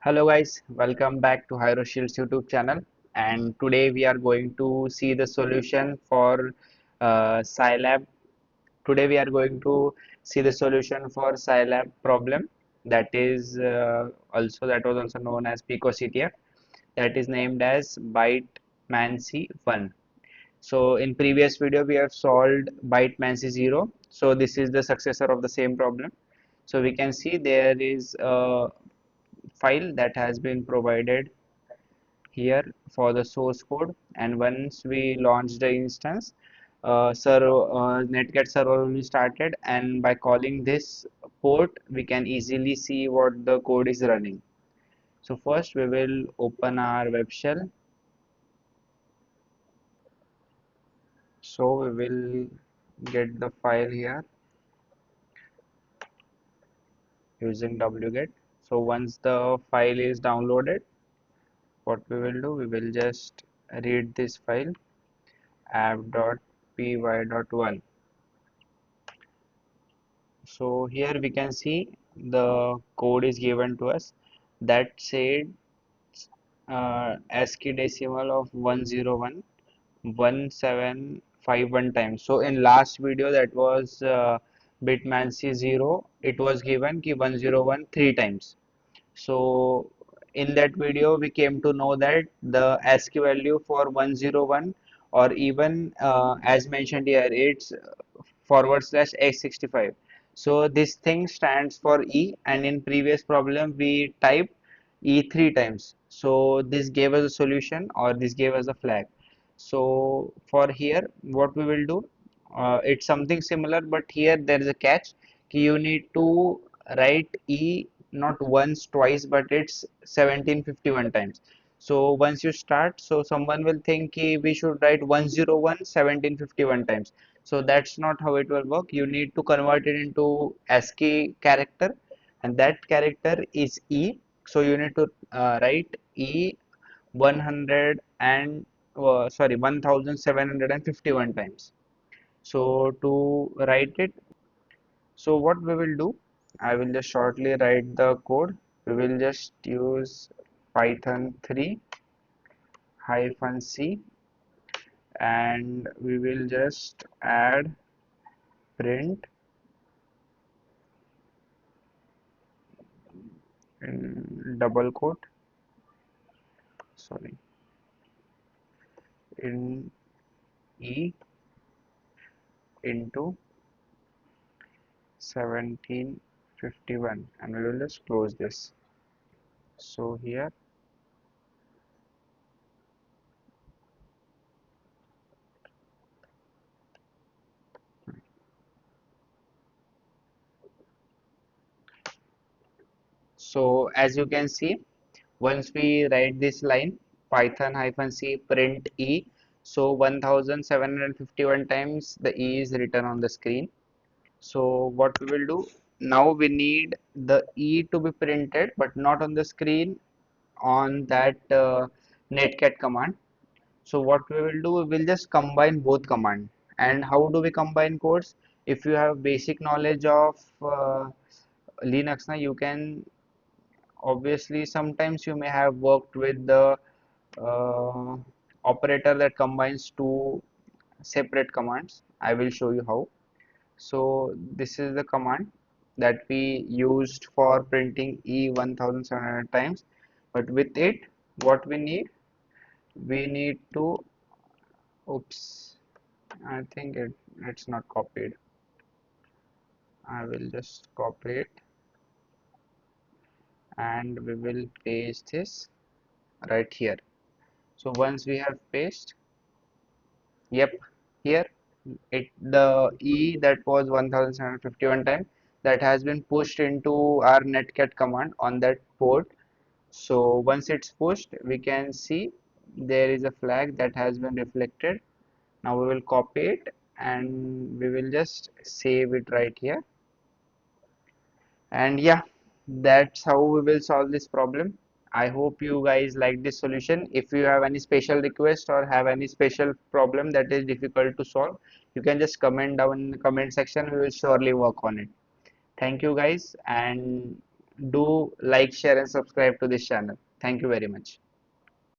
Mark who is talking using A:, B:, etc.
A: Hello guys, welcome back to HyroShield's YouTube channel, and today we are going to see the solution for Scilab. Today we are going to see the solution for Scilab problem that is that was also known as picoCTF, that is named as BYTEMANCY-1. So in previous video we have solved BYTEMANCY-0. So this is the successor of the same problem. So we can see there is a file that has been provided here for the source code, and once we launch the instance, netget server will be started, and by calling this port we can easily see what the code is running. So first we will open our web shell. So we will get the file here using wget. So once the file is downloaded, what we will do, we will just read this file app.py.1. So here we can see the code is given to us that said ASCII decimal of 1011751 times. So in last video, that was Bitmancy 0, it was given ki 101 three times. So in that video, we came to know that the ASCII value for 101, or even as mentioned here, it's forward slash x65. So this thing stands for E, and in previous problem we typed E three times. So this gave us a solution, or this gave us a flag. So for here, what we will do, it's something similar, but here there is a catch. You need to write E not once, twice, but it's 1751 times. So once you start, so someone will think we should write 101 1751 times. So that's not how it will work. You need to convert it into ASCII character, and that character is E. So you need to write E 100 and 1751 times. So to write it, so what we will do, I will just shortly write the code. We will just use Python 3 hyphen C, and we will just add print in double quote, sorry, in E into 1751, and we will just close this. So here, so as you can see, once we write this line Python hyphen C print E, so 1751 times the E is written on the screen. So what we will do, now we need the E to be printed but not on the screen, on that netcat command. So what we will do, we will just combine both command. And how do we combine codes? If you have basic knowledge of Linux, now you can, obviously sometimes you may have worked with the uh, operator that combines two separate commands. I will show you how. So this is the command that we used for printing E 1700 times, but with it, what we need to, oops, I think it's not copied. I will just copy it, and we will paste this right here. So once we have paste, yep, here it, the E that was 1751 times, that has been pushed into our netcat command on that port. So once it's pushed, we can see there is a flag that has been reflected. Now we will copy it, and we will just save it right here. And yeah, that's how we will solve this problem. I hope you guys like this solution. If you have any special request or have any special problem that is difficult to solve, you can just comment down in the comment section. We will surely work on it. Thank you guys, and do like, share, and subscribe to this channel. Thank you very much.